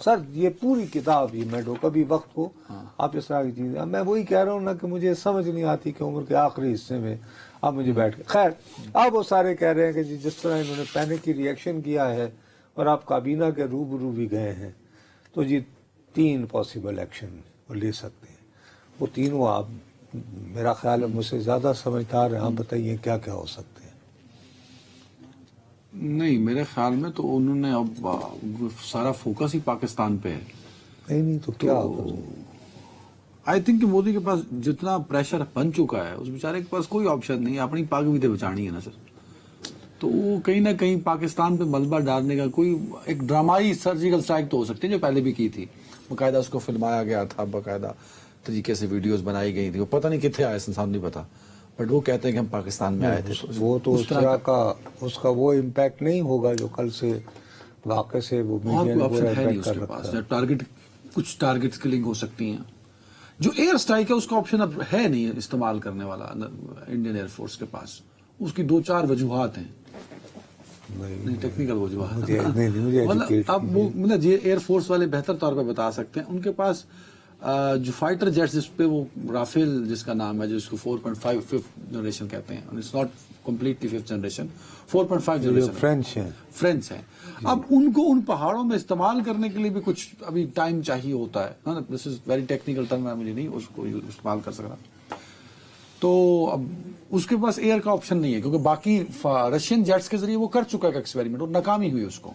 سر یہ پوری کتاب ہی میڈو کبھی وقت ہو آپ اس طرح کی چیزیں، میں وہی کہہ رہا ہوں نا کہ مجھے سمجھ نہیں آتی کہ عمر کے آخری حصے میں اب مجھے بیٹھ کے خیر اب وہ سارے کہہ رہے ہیں کہ جس طرح انہوں نے پینک کی ریئیکشن کیا ہے اور آپ کابینہ کے روبرو بھی گئے ہیں تو جی 3 پاسبل ایکشن وہ لے سکتے ہیں، وہ تینوں آپ میرا خیال ہے مجھ سے زیادہ سمجھدار ہیں، آپ بتائیے کیا کیا ہو سکتے ہیں؟ نہیں میرے خیال میں تو انہوں نے اب سارا فوکس ہی پاکستان پہ ہے. نہیں تو کیا آئی تھنک کہ مودی کے پاس جتنا پریشر بن چکا ہے اس بیچارے کے پاس کوئی آپشن نہیں ہے، اپنی پاک بھی تو بچانی ہے نا سر. تو وہ کہیں نہ کہیں پاکستان پہ ملبہ ڈالنے کا کوئی ایک ڈرامائی سرجیکل اسٹرائک تو ہو سکتی ہے جو پہلے بھی کی تھی، باقاعدہ اس کو فلمایا گیا تھا، باقاعدہ طریقے سے ویڈیوز بنائی گئی تھی، وہ پتہ نہیں کتنے آئے انسان نہیں پتا، بٹ وہ کہتے ہیں کہ ہم پاکستان میں آئے تھے. وہ تو اس طرح کا اس کا وہ امپیکٹ نہیں ہوگا جو کل سے واقع سے وہ اور کوئی آپشن ہے نہیں اس کے پاس. ٹارگٹ کچھ ٹارگٹ کلنگ ہو سکتی ہیں، جو ایئر اسٹرائک ہے اس کا آپشن اب ہے نہیں استعمال کرنے والا انڈین ایئر فورس کے پاس. اس کی 2-4 وجوہات ہیں، نہیں ٹیکنیکل وجوہات. اب وہ مطلب یہ ایئر فورس والے بہتر طور پہ بتا سکتے ہیں. ان کے پاس جو فائٹر جیٹس جس پہ وہ رافیل جس کا نام ہے، جو اس کو 4.5 5th جنریشن کہتے ہیں، it's not completely 5th generation, 4.5 generation French ہیں. اب ان کو ان پہاڑوں میں استعمال کرنے کے لیے بھی کچھ ابھی ٹائم چاہیے ہوتا ہے. دس از ویری ٹیکنیکل ٹرم، میں مجھے نہیں اس کو استعمال کر سکتا. تو اب اس کے پاس ایئر کا آپشن نہیں ہے کیونکہ باقی رشین جیٹس کے ذریعے وہ کر چکا ہے ایکسپیریمنٹ اور ناکامی ہوئی اس کو.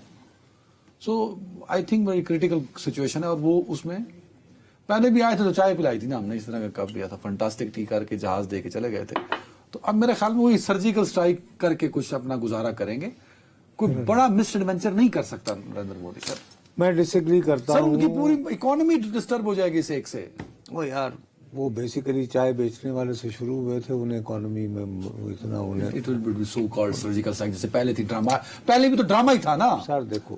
So I think very critical situation ہے. اور وہ اس میں پہلے بھی آئے تھے تو چائے پلائی تھی نا ہم نے، اس طرح کا کپ دیا تھا، فنٹاسٹک ٹی کر کے جہاز دے کے چلے گئے تھے. تو اب میرے خیال میں وہی سرجیکل اسٹرائک کر کے کچھ اپنا گزارا کریں گے. کوئی بڑا مس ایڈونچر نہیں کر سکتا نریندر مودی سر. میں ڈس ایگری کرتا ہوں. ان کی پوری اکانومی ڈسٹرب ہو جائے گی اس ایک سے. وہ یار وہ بیسیکلی چائے بیچنے والے سے شروع ہوئے تھے، انہیں اکانومی میں اتنا انہیں سو کالڈ سرجیکل اسٹرائک جیسے پہلے تھی ڈرامہ، پہلے بھی تو ڈرامہ ہی تھا نا سر. دیکھو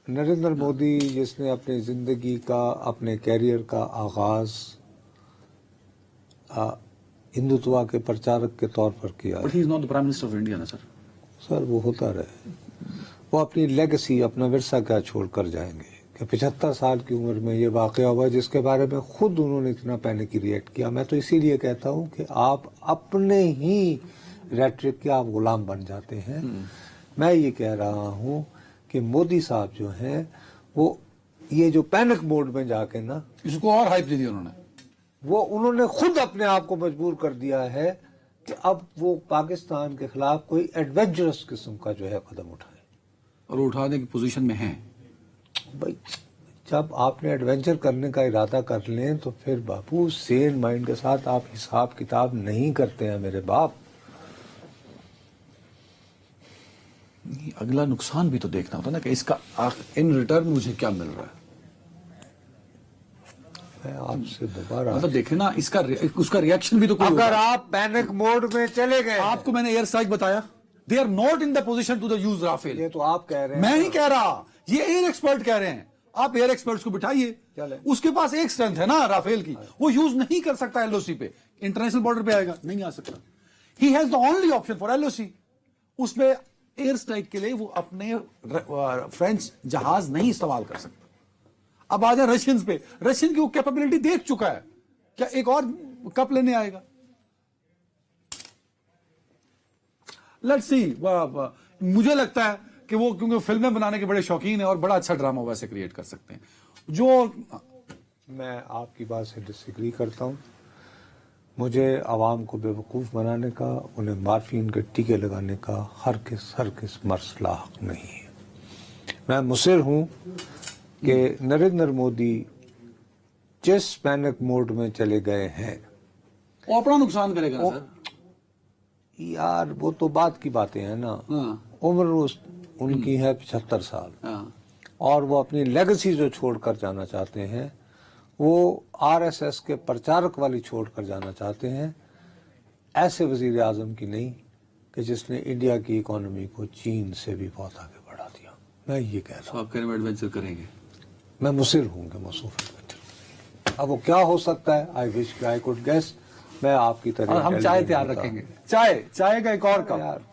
نریندر مودی جس نے اپنی زندگی کا اپنے کیریئر کا آغاز ہندوتوا کے پرچارک کے طور پر کیا but he is not the prime minister of India نا سر. سر وہ ہوتا رہے، وہ اپنی لیگسی اپنا ورثہ کیا چھوڑ کر جائیں گے کہ 75 سال کی عمر میں یہ واقعہ ہوا جس کے بارے میں خود انہوں نے اتنا پینک ریئیکٹ کیا. میں تو اسی لیے کہتا ہوں کہ آپ اپنے ہی ریٹرک کے آپ غلام بن جاتے ہیں. میں یہ کہہ رہا ہوں کہ مودی صاحب جو ہیں وہ یہ جو پینک موڈ میں جا کے نا اس کو اور ہائپ دے دی انہوں نے خود اپنے آپ کو مجبور کر دیا ہے کہ اب وہ پاکستان کے خلاف کوئی ایڈونچرس قسم کا جو ہے قدم اٹھائے، اور اٹھانے کی پوزیشن میں ہیں. بھائی جب آپ نے ایڈونچر کرنے کا ارادہ کر لیں تو پھر باپو سین مائنڈ کے ساتھ آپ حساب کتاب نہیں کرتے ہیں میرے باپ. اگلا نقصان بھی تو دیکھنا ہوتا نا کہ اس کا ان ریٹرن مجھے کیا مل رہا ہے. میں آپ سے دوبارہ مطلب دیکھیں نا اس کا ریئیکشن بھی تو کوئی اگر آپ پینک موڈ میں چلے گئے، آپ کو میں نے ایئر اسٹرائک بتایا، they are not in the position to the use Rafale. یہ تو آپ کہہ رہے ہیں، میں نہیں کہہ رہا، یہ ایئر ایکسپرٹ کہہ رہے ہیں. آپ ایئر ایکسپرٹس کو بٹھائیے، اس کے پاس ایک اسٹرینتھ ہے نا رافیل کی، وہ یوز نہیں کر سکتا ایل او سی پہ. انٹرنیشنل بارڈر پہ آئے گا نہیں آ سکتا. He has the only option for L O C. اس میں ایئر اسٹرائک کے لیے وہ اپنے فرینچ جہاز نہیں استعمال کر سکتا. اب آ جائیں رشینز پہ، رشین کی وہ کیپیبلٹی دیکھ چکا ہے، کیا ایک اور کپ لینے آئے گا؟ Let's see. مجھے لگتا ہے کہ وہ کیونکہ فلمیں بنانے کے بڑے شوقین ہیں اور بڑا اچھا ڈرامہ ویسے کریٹ کر سکتے ہیں. جو میں آپ کی بات سے ڈس ایگری کرتا ہوں. مجھے عوام کو بے وقوف بنانے کا، انہیں مارفین کے ٹیکے لگانے کا ہرگز مرض لاحق نہیں ہے. میں مصر ہوں کہ نریندر مودی جس پینک موڈ میں چلے گئے ہیں وہ اپنا نقصان کرے گا سر. یار وہ تو بات کی باتیں ہیں نا. عمر ان کی ہے 75 سال، اور وہ اپنی لیگسی جو چھوڑ کر جانا چاہتے ہیں وہ آر ایس ایس کے پرچارک والی چھوڑ کر جانا چاہتے ہیں، ایسے وزیر اعظم کی نہیں کہ جس نے انڈیا کی اکانومی کو چین سے بھی بہت آگے بڑھا دیا. میں یہ کہہ رہا ہوں آپ کہہ رہے ہیں ایڈونچر کریں گے. میں مصر ہوں کہ موصوف ایڈونچر. اب وہ کیا ہو سکتا ہے، آئی وش آئی کوڈ گیس. میں آپ کی طرح ہم چائے تیار رکھیں گے، چائے کا ایک اور کپ.